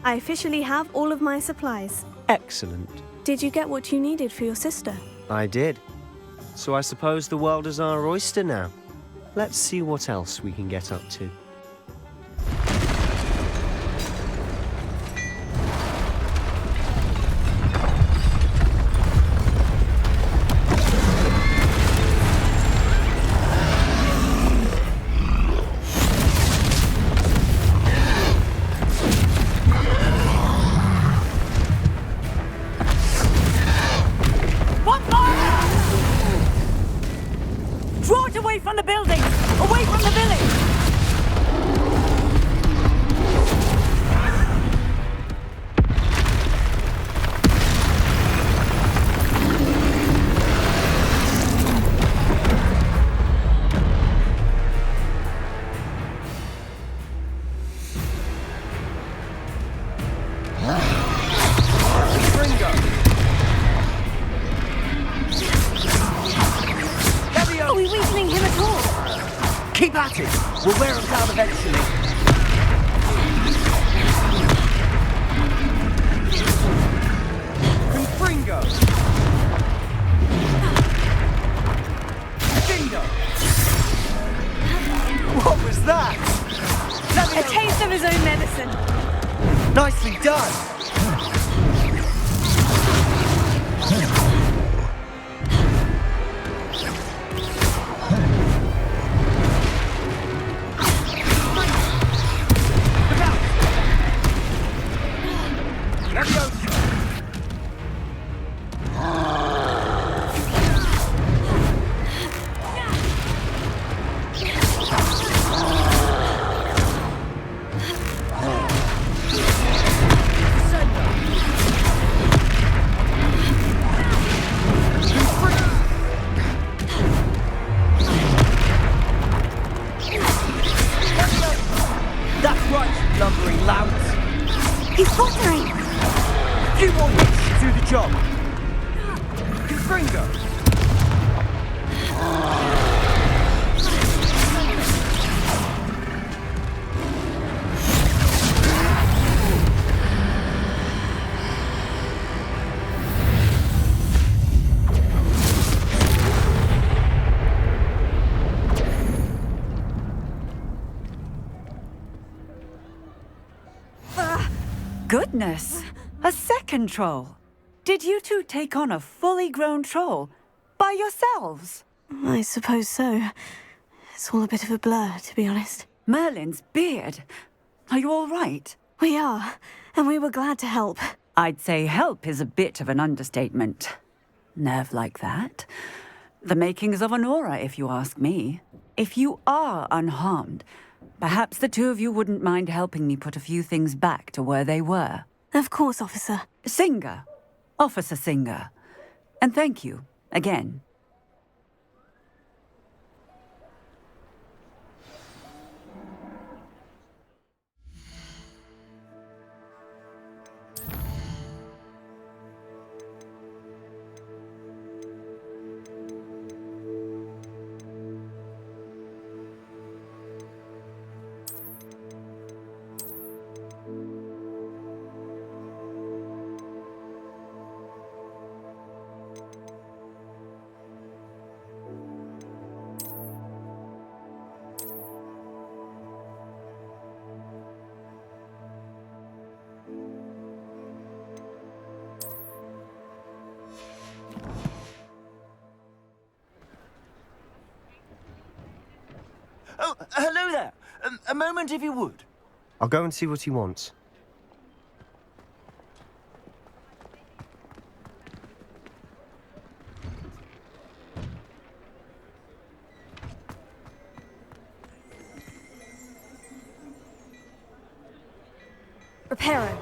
I officially have all of my supplies. Excellent. Did you get what you needed for your sister? I did. So I suppose the world is our oyster now. Let's see what else we can get up to. From the building! Away from the village! Are we weakening him at all? Keep at it! We'll wear him down eventually. Confringo! Bingo! What was that? A taste of his own medicine. Nicely done! That's right, lumbering louts. He's faltering. A few more hits to do the job. Confringo. Goodness! A second troll! Did you two take on a fully grown troll by yourselves? I suppose so. It's all a bit of a blur, to be honest. Merlin's beard. Are you all right? We are, and we were glad to help. I'd say help is a bit of an understatement. Nerve like that. The makings of an aura, if you ask me. If you are unharmed, perhaps the two of you wouldn't mind helping me put a few things back to where they were. Of course, officer. Singer. Officer Singer. And thank you, again. Oh, hello there. A moment if you would. I'll go and see what he wants. Reparo.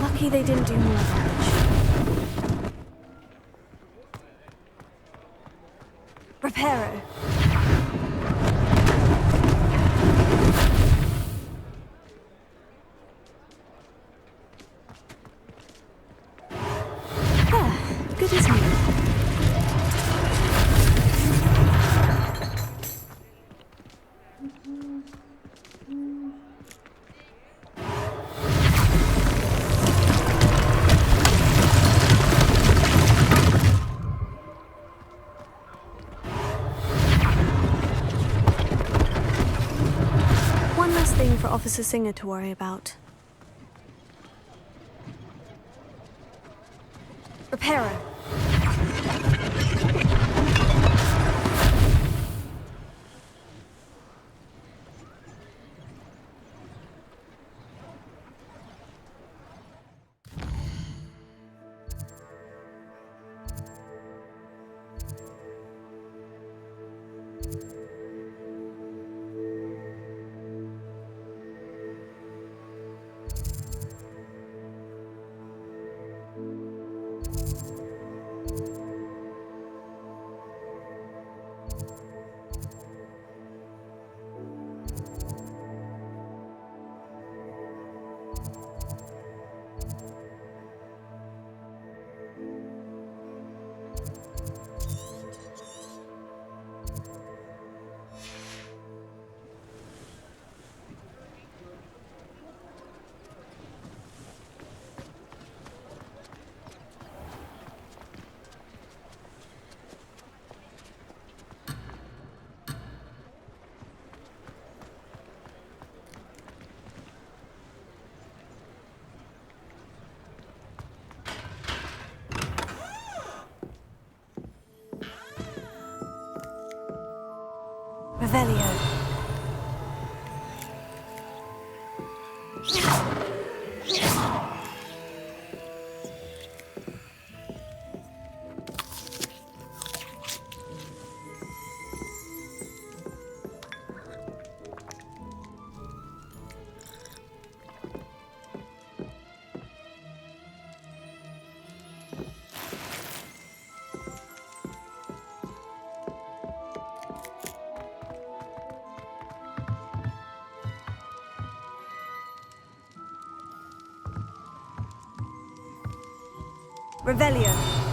Lucky they didn't do more damage. Reparo. Good as new. One last thing for Officer Singer to worry about. Reparo. Revelio. Revelio.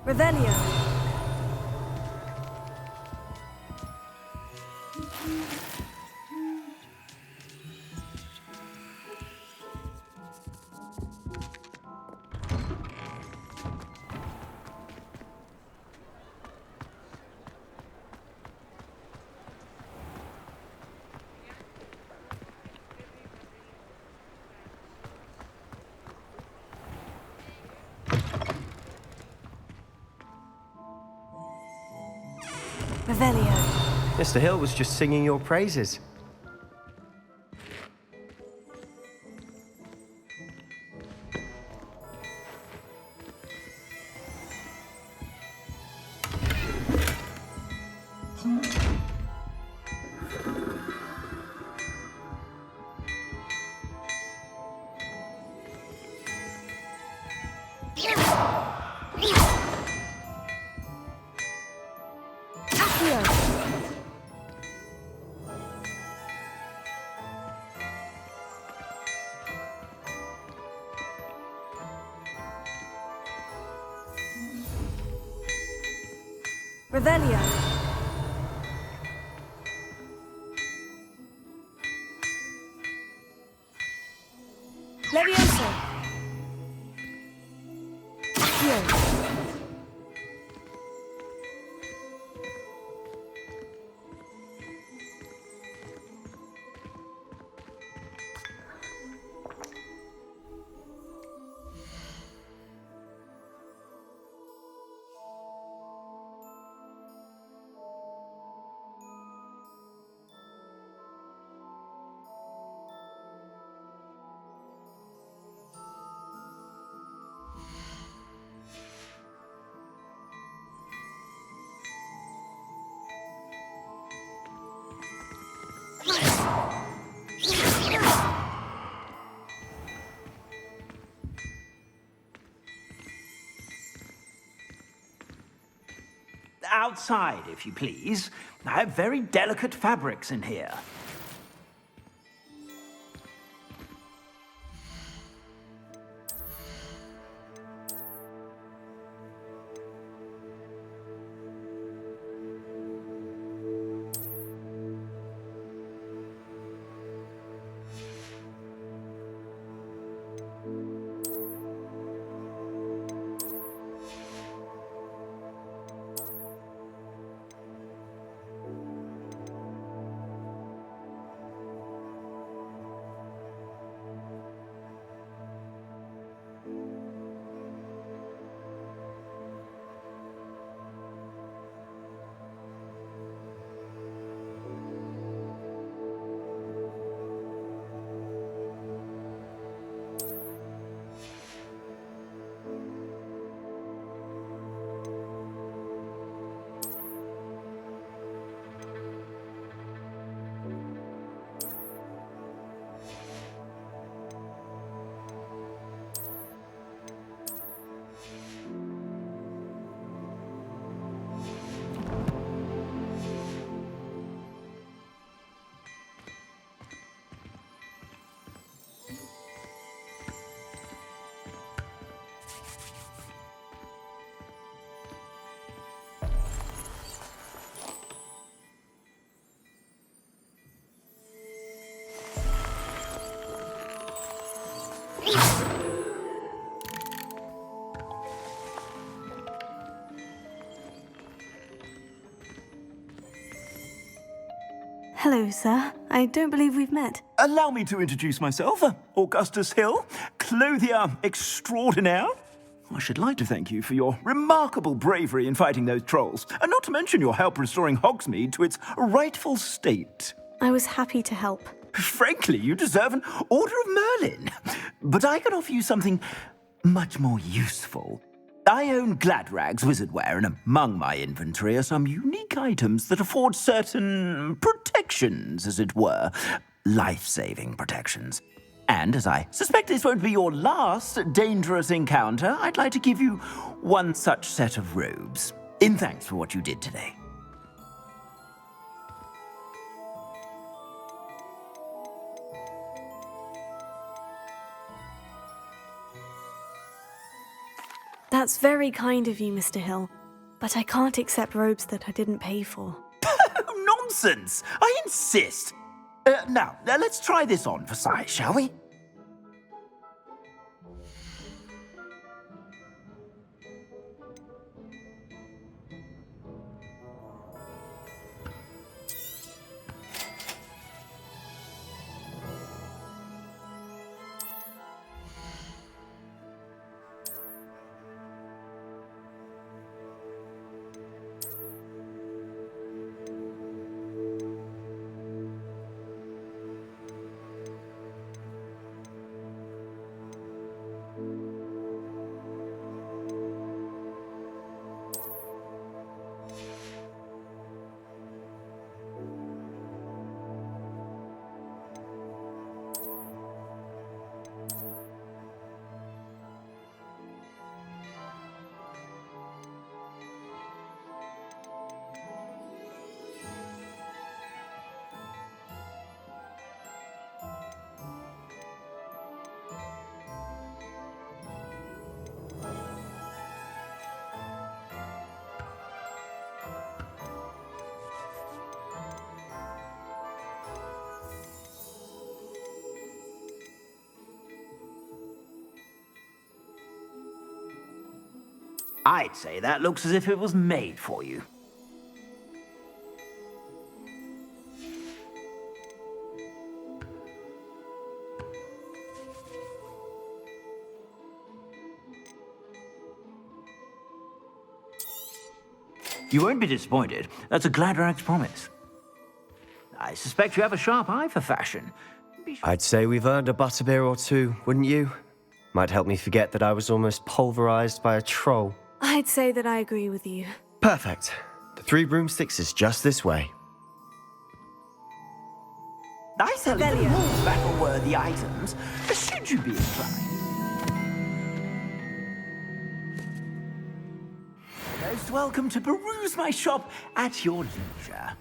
Revelio. Revelio. Mr. Hill was just singing your praises. Revelio. Levioso. Accio. outside, if you please. I have very delicate fabrics in here. Hello, sir. I don't believe we've met. Allow me to introduce myself, Augustus Hill, clothier extraordinaire. I should like to thank you for your remarkable bravery in fighting those trolls, and not to mention your help restoring Hogsmeade to its rightful state. I was happy to help. Frankly, you deserve an Order of Merlin. But I can offer you something much more useful. I own Gladrag's wizardware, and among my inventory are some unique items that afford certain protections, as it were. Life-saving protections. And as I suspect this won't be your last dangerous encounter, I'd like to give you one such set of robes, in thanks for what you did today. That's very kind of you, Mr. Hill, but I can't accept robes that I didn't pay for. Nonsense! I insist! Now, let's try this on for size, shall we? I'd say that looks as if it was made for you. You won't be disappointed. That's a Gladrag's promise. I suspect you have a sharp eye for fashion. I'd say we've earned a butterbeer or two, wouldn't you? Might help me forget that I was almost pulverized by a troll. I'd say that I agree with you. Perfect. The 3 broomsticks is just this way. I sell even more battle-worthy items, should you be inclined. Most welcome to peruse my shop at your leisure.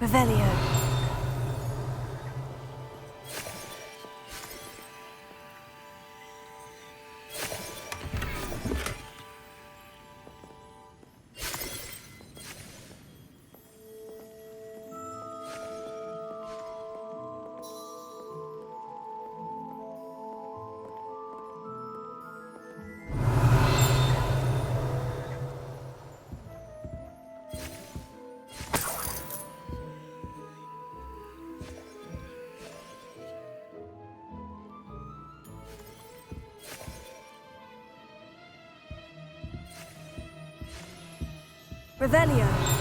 Revelio. Revelio.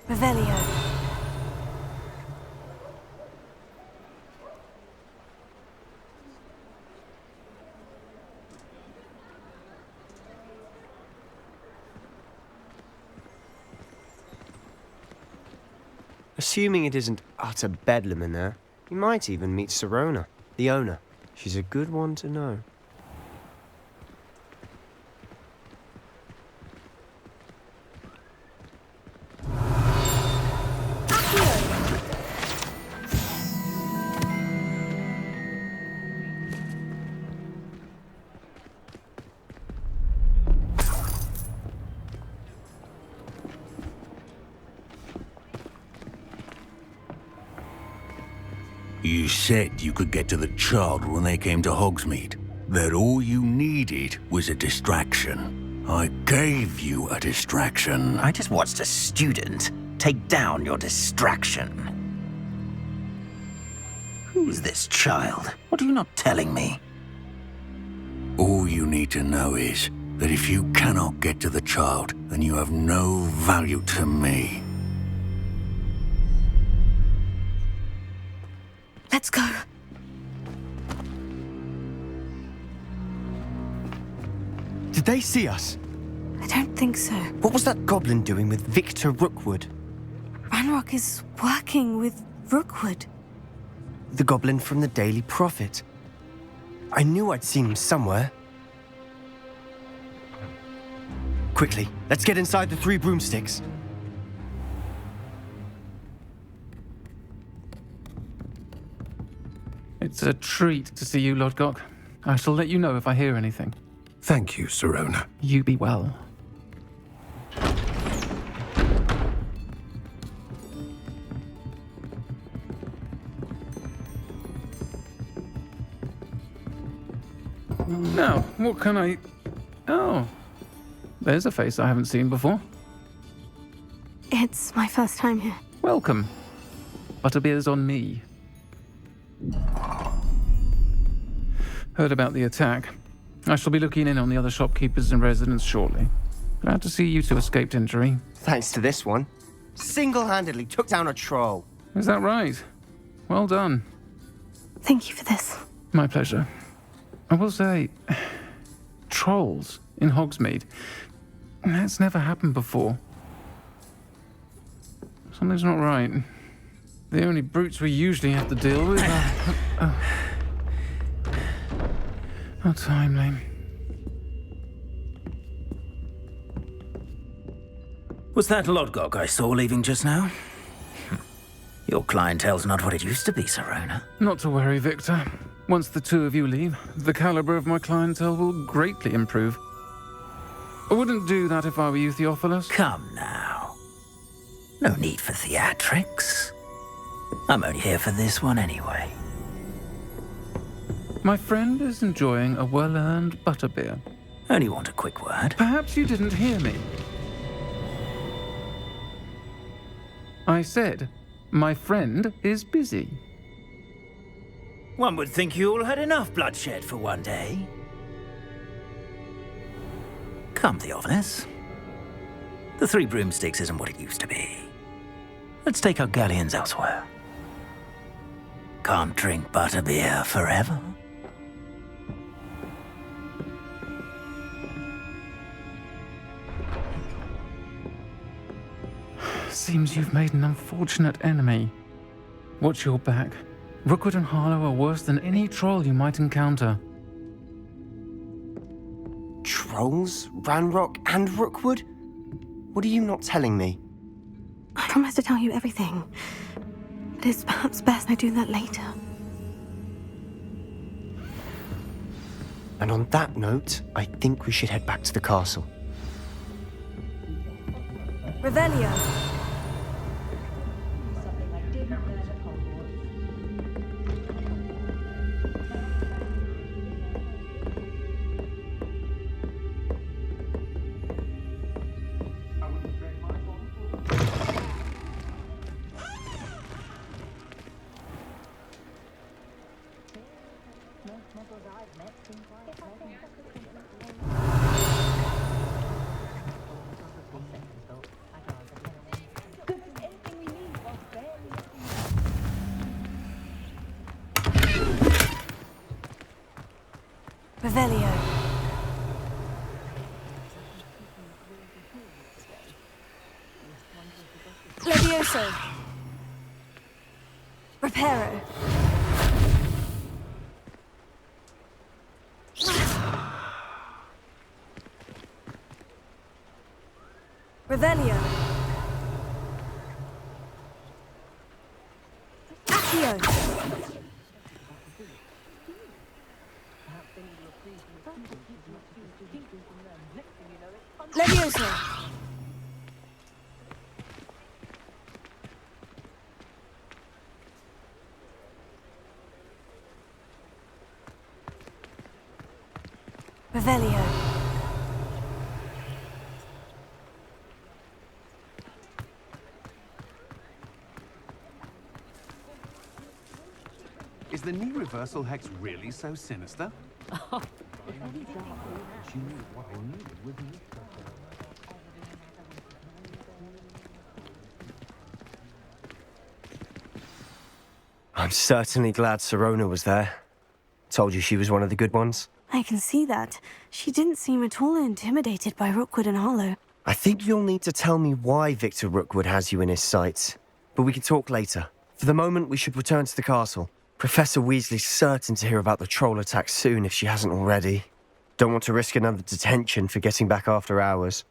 Revelio. Assuming it isn't utter bedlam in there, you might even meet Sirona, the owner. She's a good one to know. You said you could get to the child when they came to Hogsmeade. That all you needed was a distraction. I gave you a distraction. I just watched a student take down your distraction. Who's this child? What are you not telling me? All you need to know is that if you cannot get to the child, then you have no value to me. Let's go. Did they see us? I don't think so. What was that goblin doing with Victor Rookwood? Ranrock is working with Rookwood. The goblin from the Daily Prophet. I knew I'd seen him somewhere. Quickly, let's get inside the 3 broomsticks. It's a treat to see you, Lodgok. I shall let you know if I hear anything. Thank you, Sirona. You be well. Now, what can I... Oh, there's a face I haven't seen before. It's my first time here. Welcome. Butterbeer's on me. Heard about the attack. I shall be looking in on the other shopkeepers and residents shortly. Glad to see you two escaped injury. Thanks to this one. Single-handedly took down a troll. Is that right? Well done. Thank you for this. My pleasure. I will say, trolls in Hogsmeade. That's never happened before. Something's not right. The only brutes we usually have to deal with are... How timely. Was that Lodgok I saw leaving just now? Your clientele's not what it used to be, Sirona. Not to worry, Victor. Once the two of you leave, the caliber of my clientele will greatly improve. I wouldn't do that if I were you, Theophilus. Come now. No need for theatrics. I'm only here for this one anyway. My friend is enjoying a well-earned butterbeer. Only want a quick word. Perhaps you didn't hear me. I said, my friend is busy. One would think you all had enough bloodshed for one day. Come, Theophilus. The 3 broomsticks isn't what it used to be. Let's take our galleons elsewhere. Can't drink butterbeer forever. Seems you've made an unfortunate enemy. Watch your back. Rookwood and Harlow are worse than any troll you might encounter. Trolls? Ranrock and Rookwood? What are you not telling me? I promise to tell you everything. But it's perhaps best I do that later. And on that note, I think we should head back to the castle. Revelio. Revelio. Levioso. Reparo. Revelio. Accio. Levioso. Revelio. Is the knee reversal hex really so sinister? I'm certainly glad Sirona was there. Told you she was one of the good ones. I can see that. She didn't seem at all intimidated by Rookwood and Hollow. I think you'll need to tell me why Victor Rookwood has you in his sights. But we can talk later. For the moment, we should return to the castle. Professor Weasley's certain to hear about the troll attack soon if she hasn't already. Don't want to risk another detention for getting back after hours.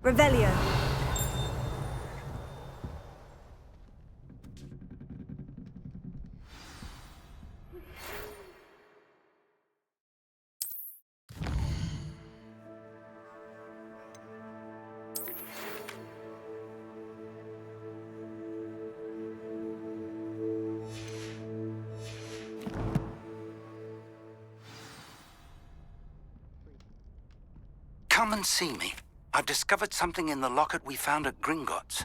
Revelio. Come and see me. I've discovered something in the locket we found at Gringotts.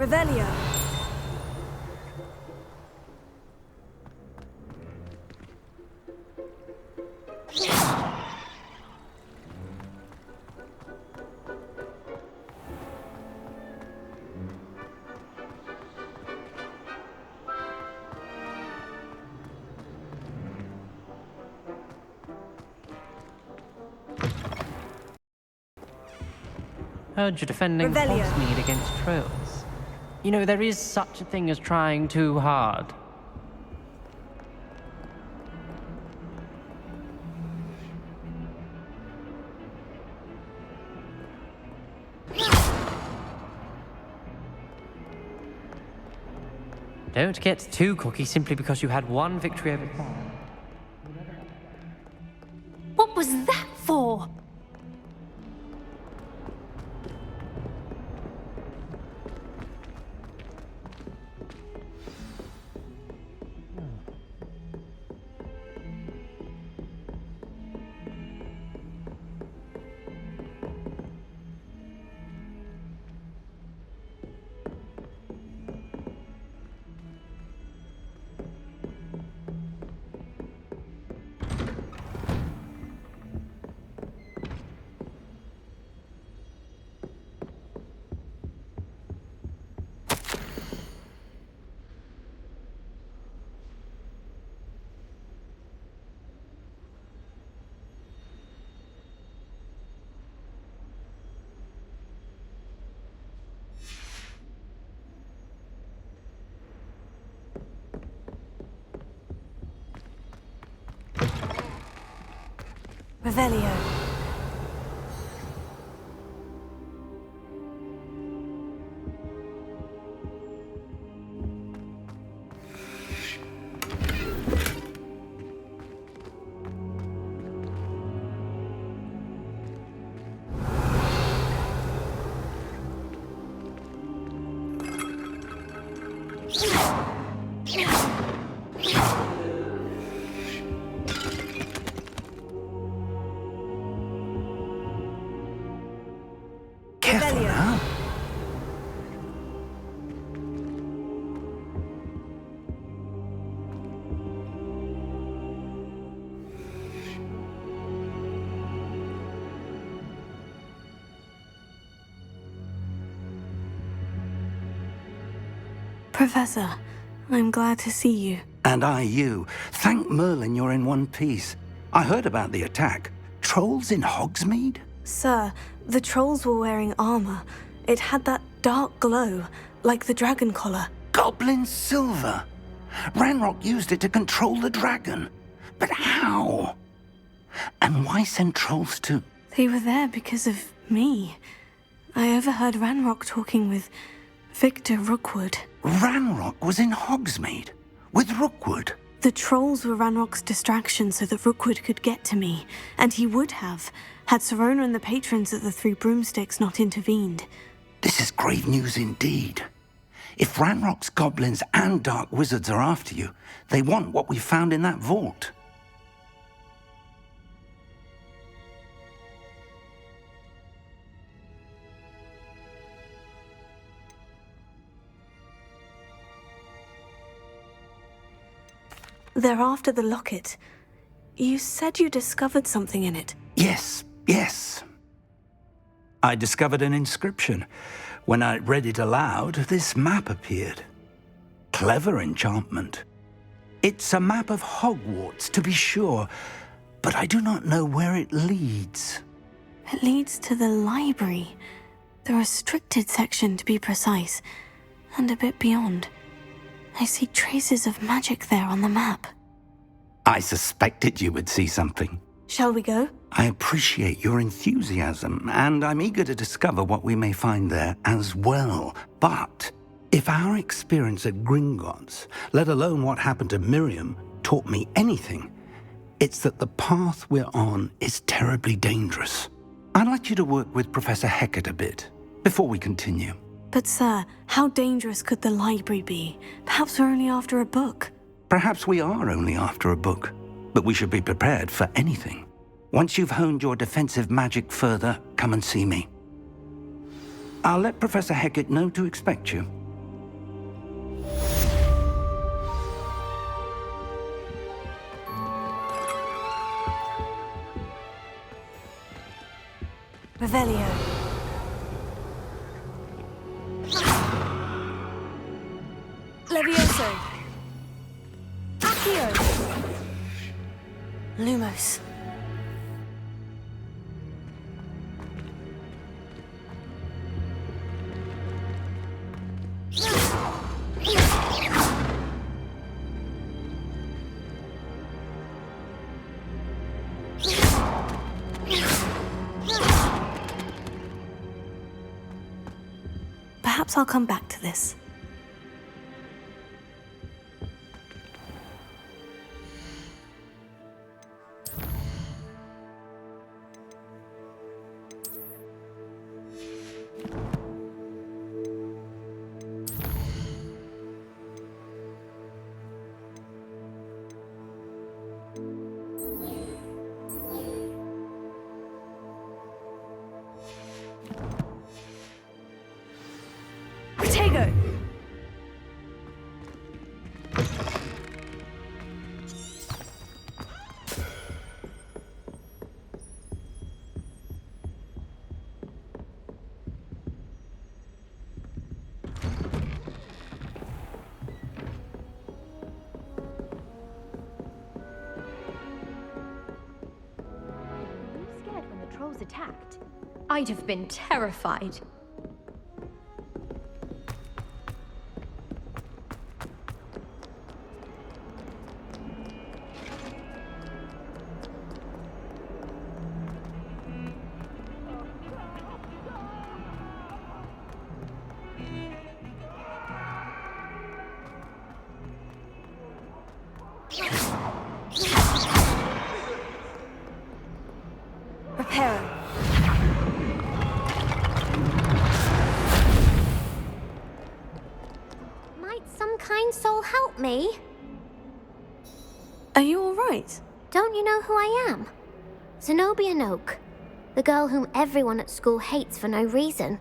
Revelio. Heard you're defending Revelio. Hogsmeade against trolls. You know, there is such a thing as trying too hard. Don't get too cocky simply because you had one victory over time. What was that for? Revelio. Careful now. Professor, I'm glad to see you. And I you. Thank Merlin you're in one piece. I heard about the attack. Trolls in Hogsmeade? Sir, the trolls were wearing armor. It had that dark glow, like the dragon collar. Goblin silver. Ranrock used it to control the dragon. But how? And why send trolls to... They were there because of me. I overheard Ranrock talking with Victor Rookwood. Ranrock was in Hogsmeade with Rookwood. The trolls were Ranrock's distraction so that Rookwood could get to me, and he would have, had Serona and the patrons at the Three Broomsticks not intervened. This is grave news indeed. If Ranrock's goblins and dark wizards are after you, they want what we found in that vault. They're after the locket. You said you discovered something in it. Yes. I discovered an inscription. When I read it aloud, this map appeared. Clever enchantment. It's a map of Hogwarts, to be sure, but I do not know where it leads. It leads to the library. The restricted section, to be precise, and a bit beyond. I see traces of magic there on the map. I suspected you would see something. Shall we go? I appreciate your enthusiasm, and I'm eager to discover what we may find there as well. But if our experience at Gringotts, let alone what happened to Miriam, taught me anything, it's that the path we're on is terribly dangerous. I'd like you to work with Professor Hecat a bit before we continue. But sir, how dangerous could the library be? Perhaps we're only after a book. Perhaps we are only after a book, but we should be prepared for anything. Once you've honed your defensive magic further, come and see me. I'll let Professor Hecat know to expect you. Revelio. Levioso. Accio. Lumos. Perhaps I'll come back to this. Protego! Scared when the trolls attacked? I'd have been terrified. Reparo. Might some kind soul help me? Are you all right? Don't you know who I am? Zenobia Noak, the girl whom everyone at school hates for no reason.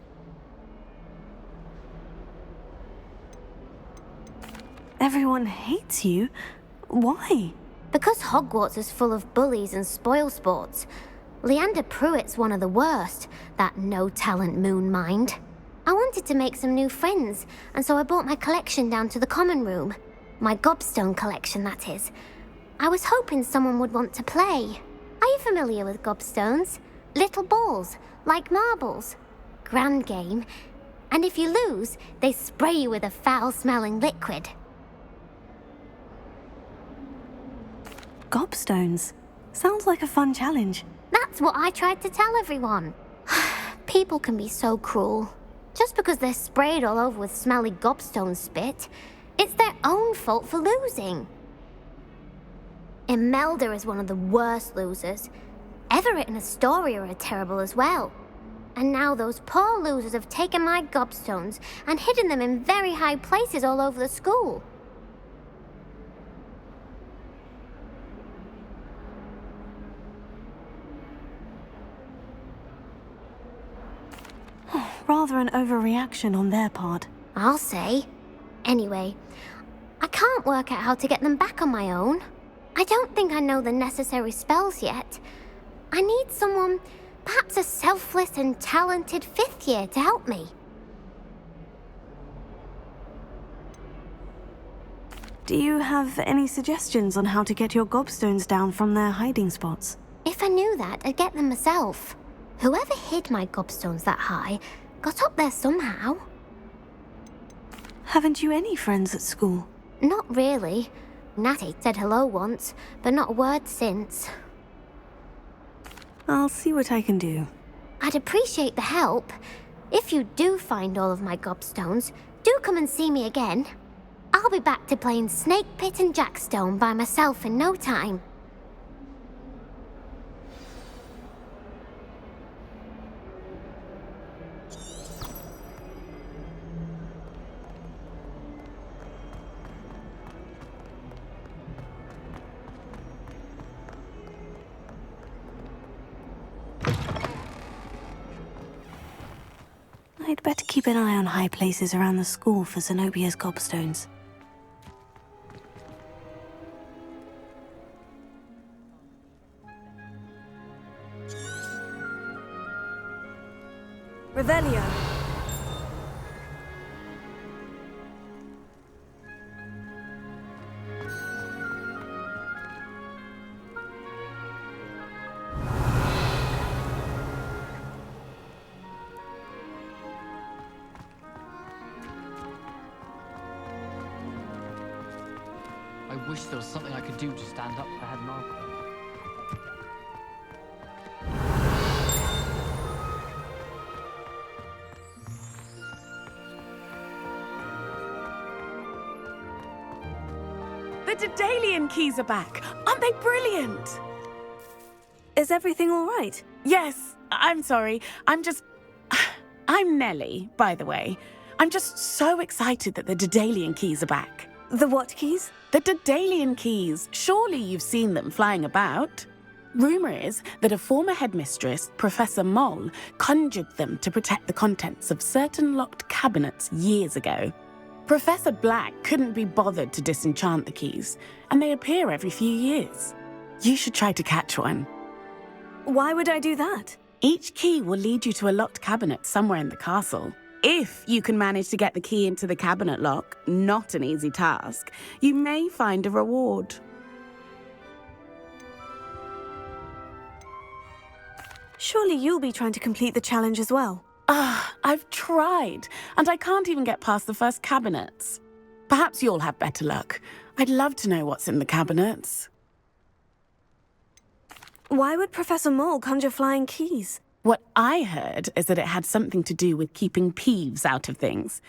Everyone hates you? Why? Because Hogwarts is full of bullies and spoilsports. Leander Pruitt's one of the worst, that no-talent moon mind. I wanted to make some new friends, and so I brought my collection down to the common room. My gobstone collection, that is. I was hoping someone would want to play. Are you familiar with gobstones? Little balls, like marbles. Grand game. And if you lose, they spray you with a foul-smelling liquid. Gobstones. Sounds like a fun challenge. That's what I tried to tell everyone. People can be so cruel. Just because they're sprayed all over with smelly gobstone spit, it's their own fault for losing. Imelda is one of the worst losers. Everett and Astoria are terrible as well. And now those poor losers have taken my gobstones and hidden them in very high places all over the school. Rather an overreaction on their part. I'll say. Anyway, I can't work out how to get them back on my own. I don't think I know the necessary spells yet. I need someone, perhaps a selfless and talented fifth year to help me. Do you have any suggestions on how to get your gobstones down from their hiding spots? If I knew that, I'd get them myself. Whoever hid my gobstones that high got up there somehow. Haven't you any friends at school? Not really. Natty said hello once, but not a word since. I'll see what I can do. I'd appreciate the help. If you do find all of my gobstones, do come and see me again. I'll be back to playing Snake Pit and Jackstone by myself in no time. I I'd better keep an eye on high places around the school for Zenobia's gobstones. Revelio. I wish there was something I could do to stand up if I had an arm. The Daedalian keys are back. Aren't they brilliant? Is everything all right? Yes, I'm sorry. I'm Nellie, by the way. I'm just so excited that the Daedalian keys are back. The what keys? The Daedalian keys. Surely you've seen them flying about. Rumour is that a former headmistress, Professor Moll, conjured them to protect the contents of certain locked cabinets years ago. Professor Black couldn't be bothered to disenchant the keys, and they appear every few years. You should try to catch one. Why would I do that? Each key will lead you to a locked cabinet somewhere in the castle. If you can manage to get the key into the cabinet lock, not an easy task, you may find a reward. Surely you'll be trying to complete the challenge as well. I've tried, and I can't even get past the first cabinets. Perhaps you'll have better luck. I'd love to know what's in the cabinets. Why would Professor Moll conjure flying keys? What I heard is that it had something to do with keeping Peeves out of things.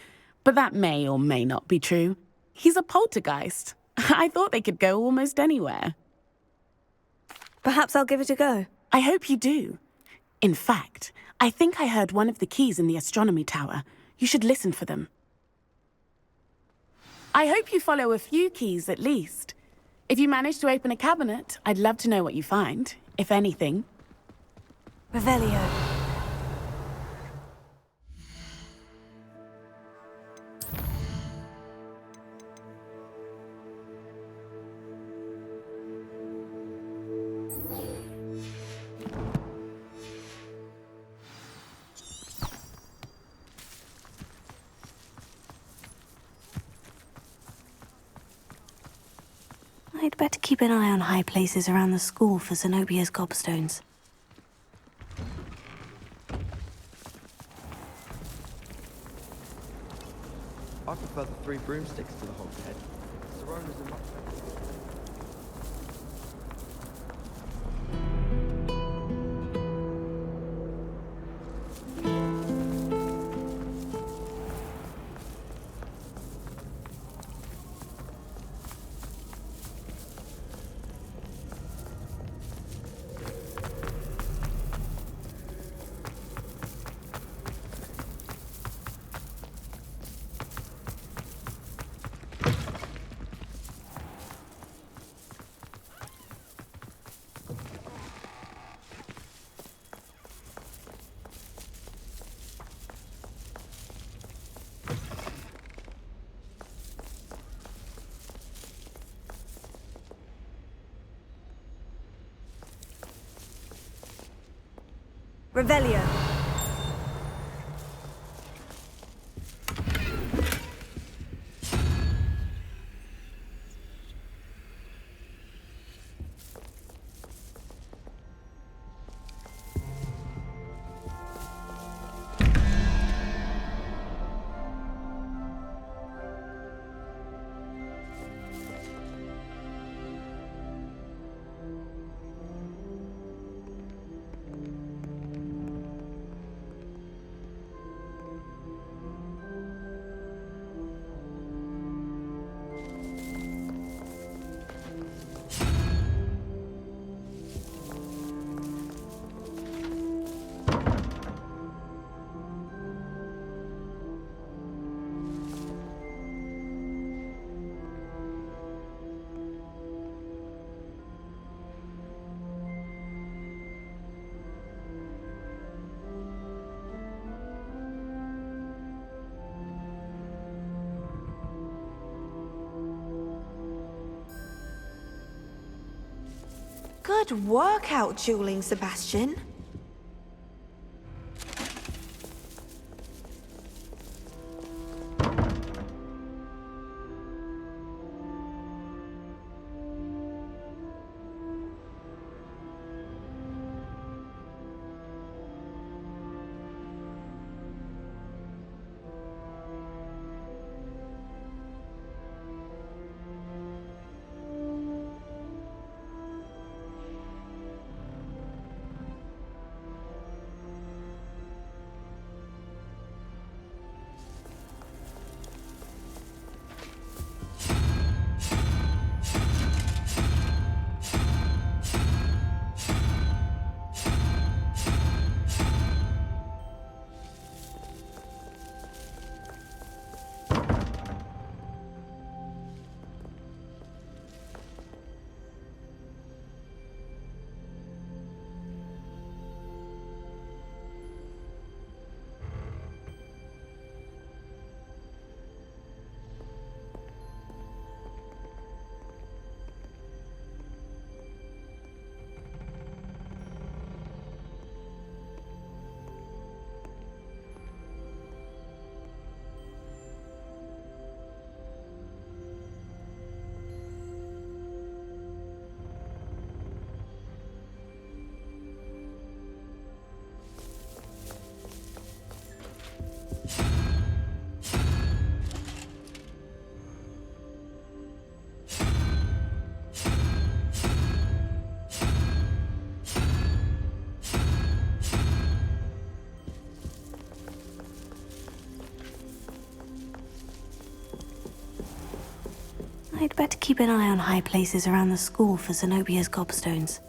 But that may or may not be true. He's a poltergeist. I thought they could go almost anywhere. Perhaps I'll give it a go. I hope you do. In fact, I think I heard one of the keys in the astronomy tower. You should listen for them. I hope you follow a few keys at least. If you manage to open a cabinet, I'd love to know what you find, if anything. Revelio. I'd better keep an eye on high places around the school for Zenobia's gobstones. I prefer the 3 broomsticks to the hogshead. Sirona's a much better. Revelio. Good work out dueling, Sebastian. I'd better keep an eye on high places around the school for Zenobia's gobstones.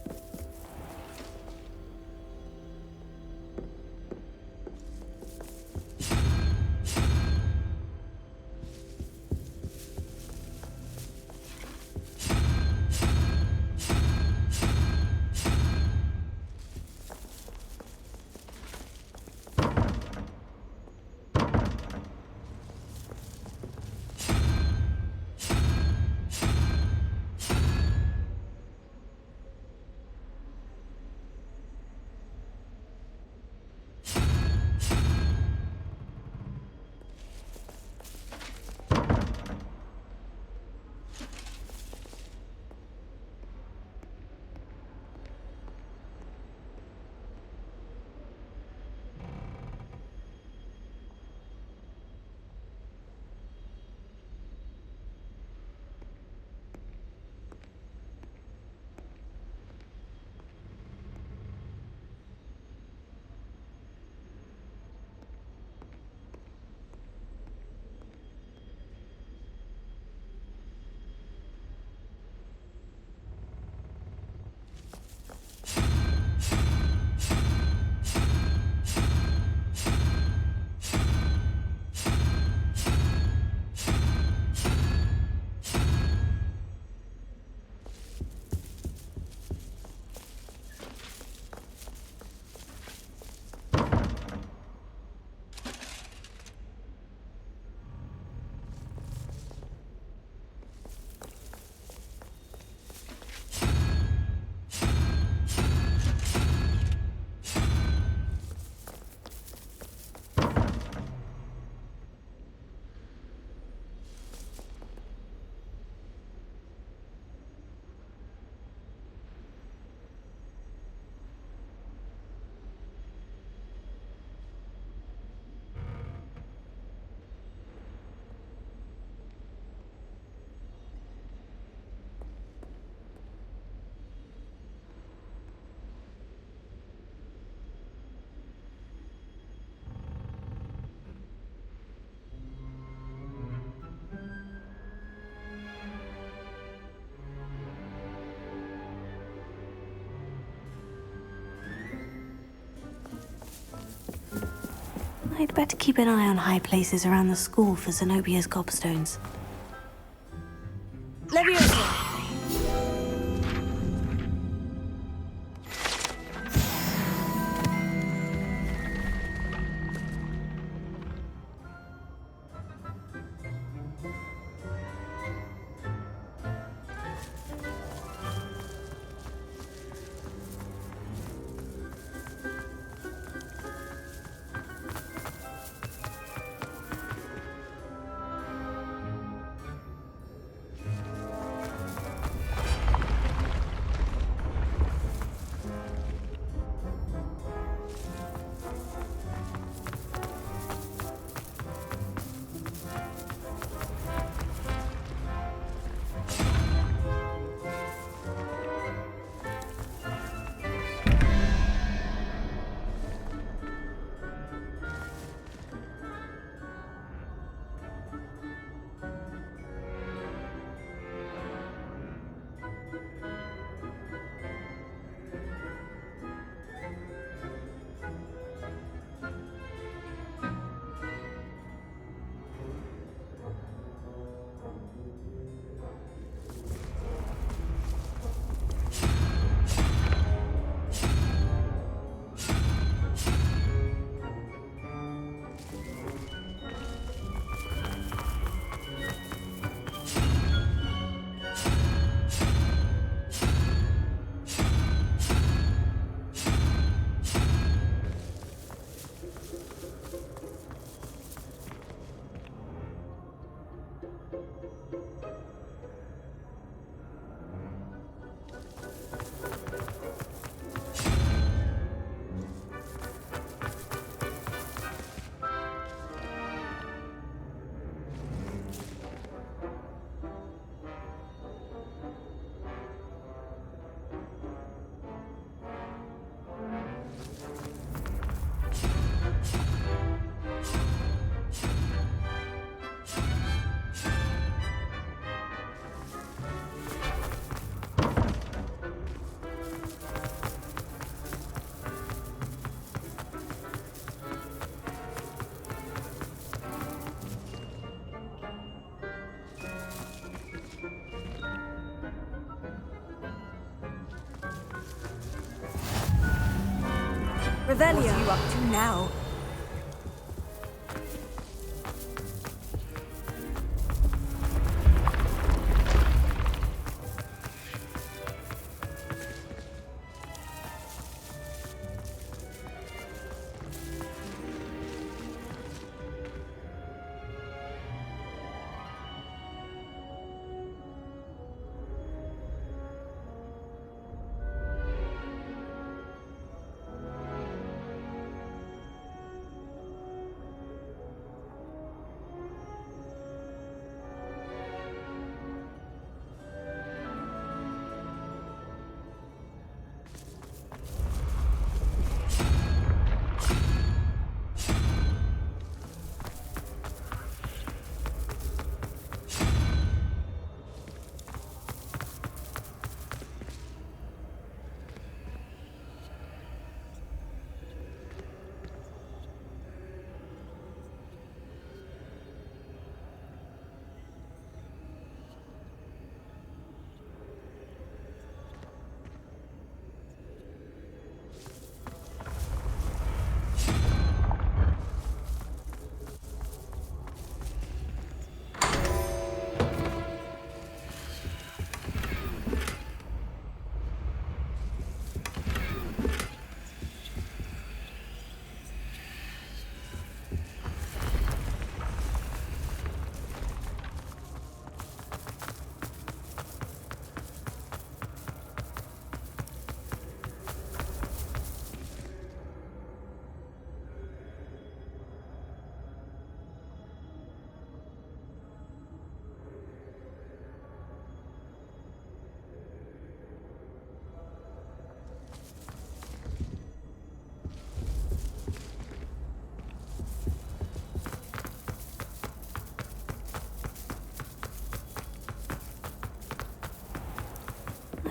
I'd better keep an eye on high places around the school for Zenobia's gobstones. Leviosa! Revelio. What are you up to now?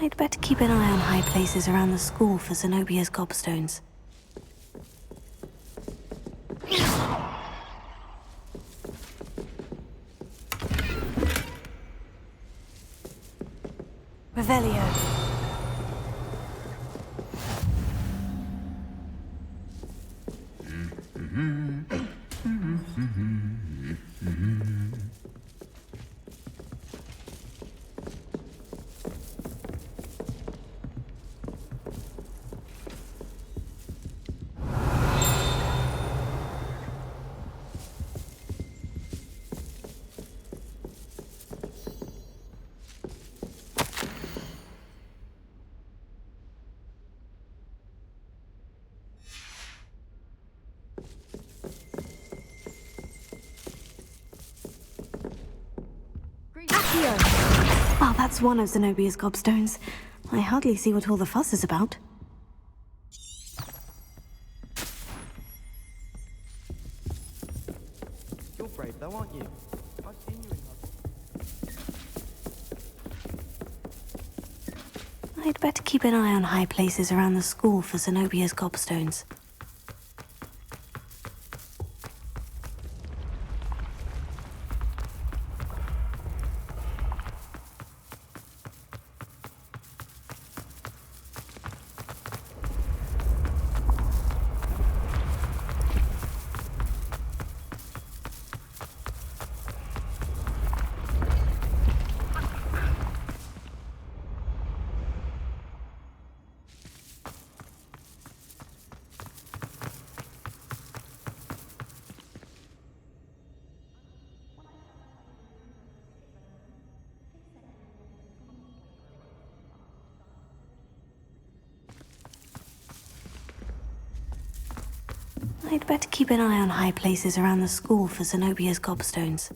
I'd better keep an eye on high places around the school for Zenobia's gobstones. Revelio. Well, that's one of Zenobia's gobstones. I hardly see what all the fuss is about. You're brave though, aren't you? I've seen you in I'd better keep an eye on high places around the school for Zenobia's gobstones. I'd better keep an eye on high places around the school for Zenobia's gobstones.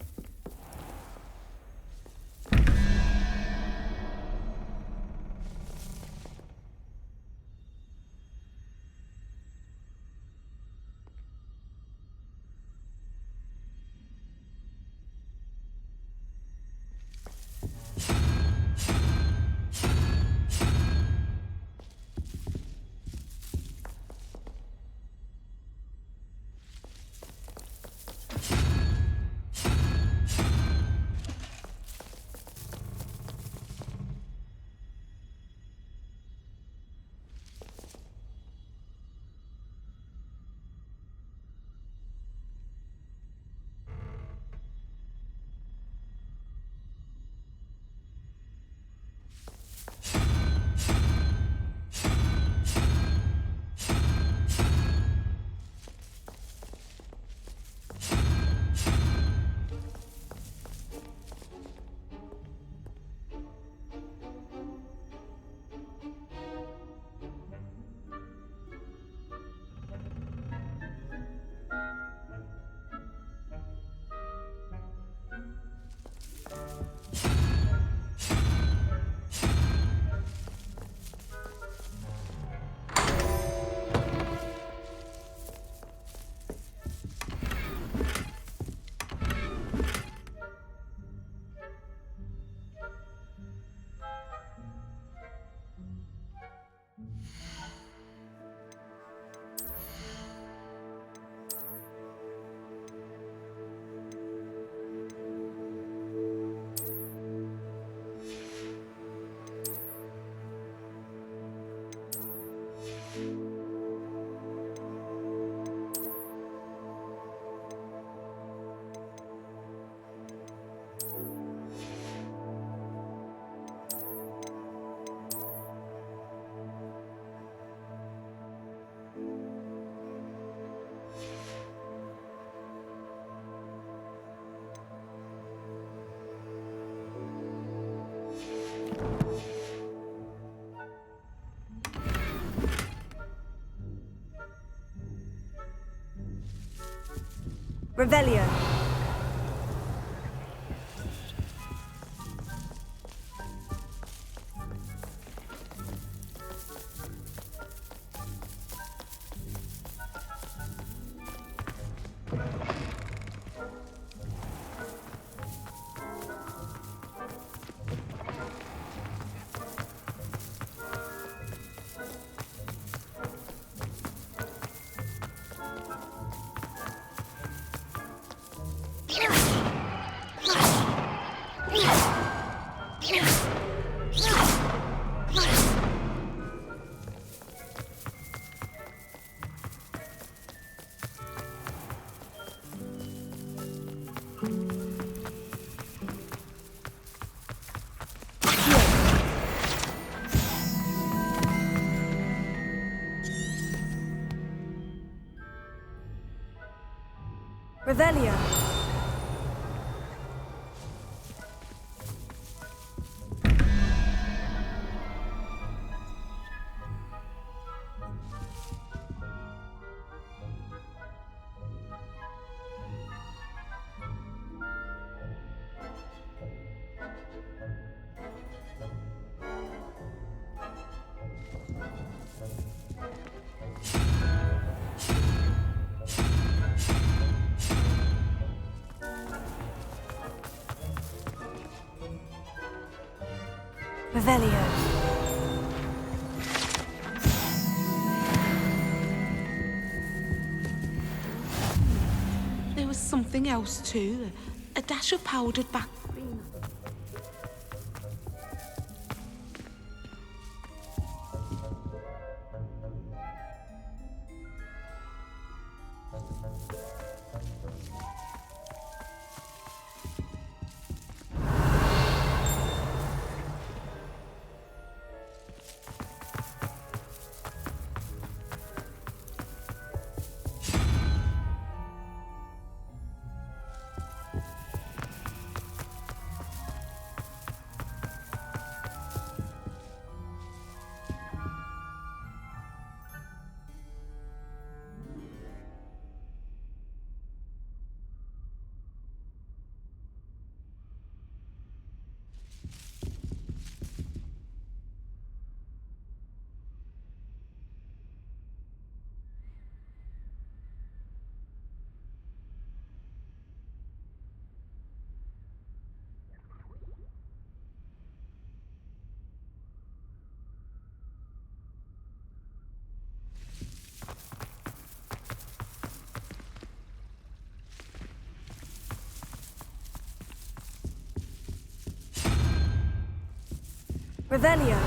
Revelio. Revelio. Revelio. There was something else too. A dash of powdered back. Revelio.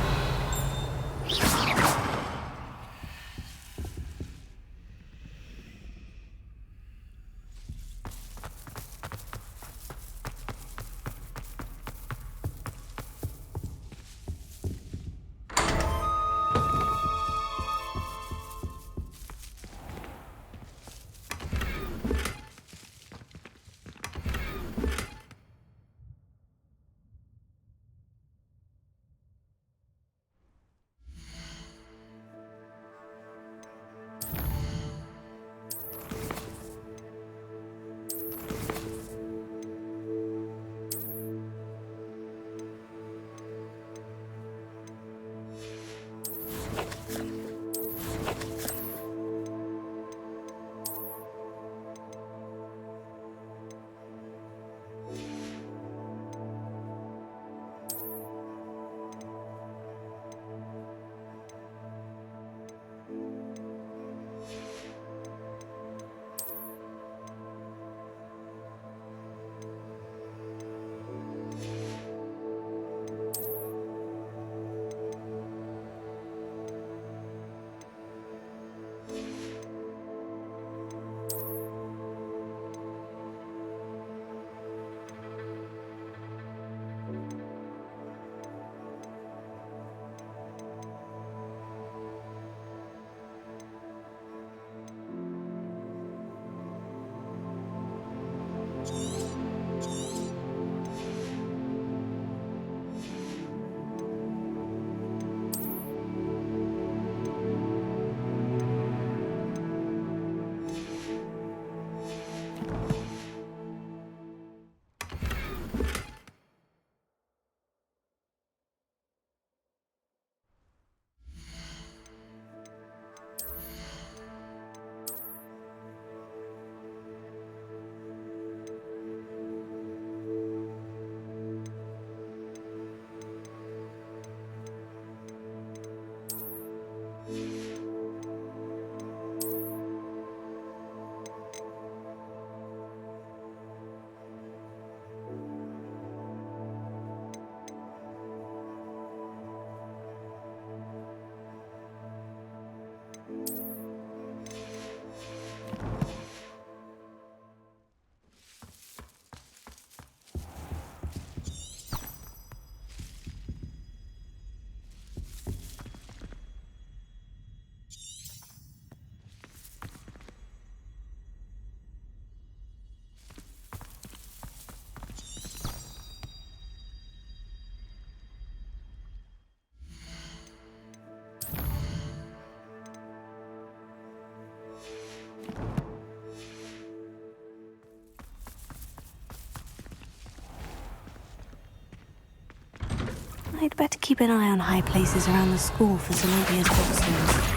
I'd better keep an eye on high places around the school for Zenobia's gobstones.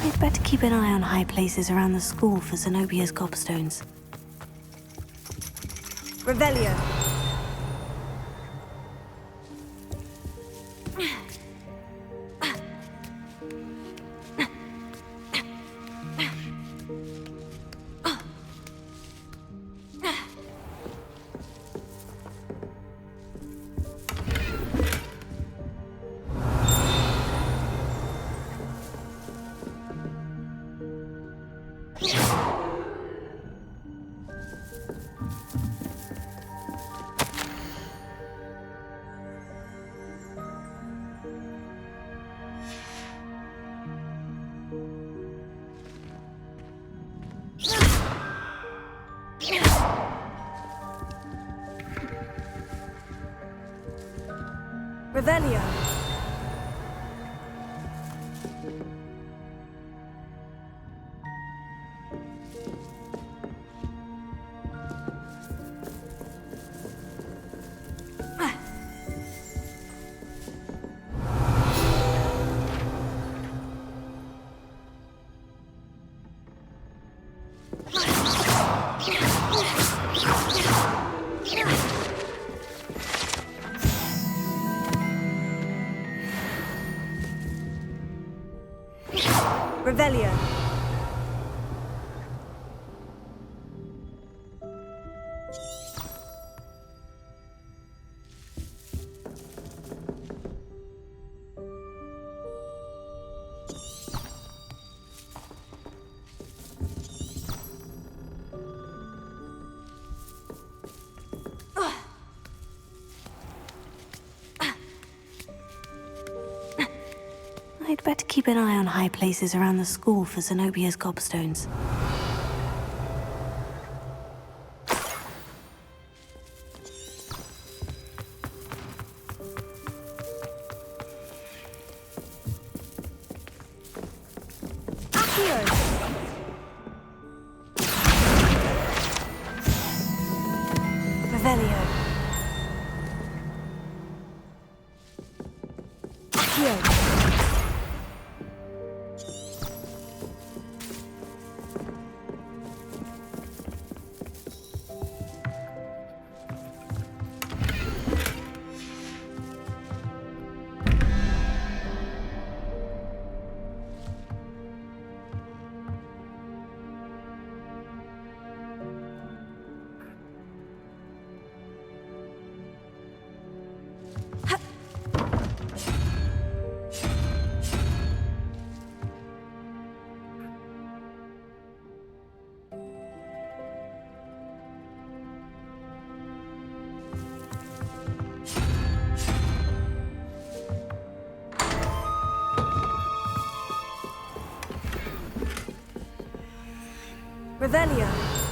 I'd better keep an eye on high places around the school for Zenobia's gobstones. Revelio. Revelio. Revelio. I'd better keep an eye on high places around the school for Zenobia's gobstones. Revelio. Accio. Revelio.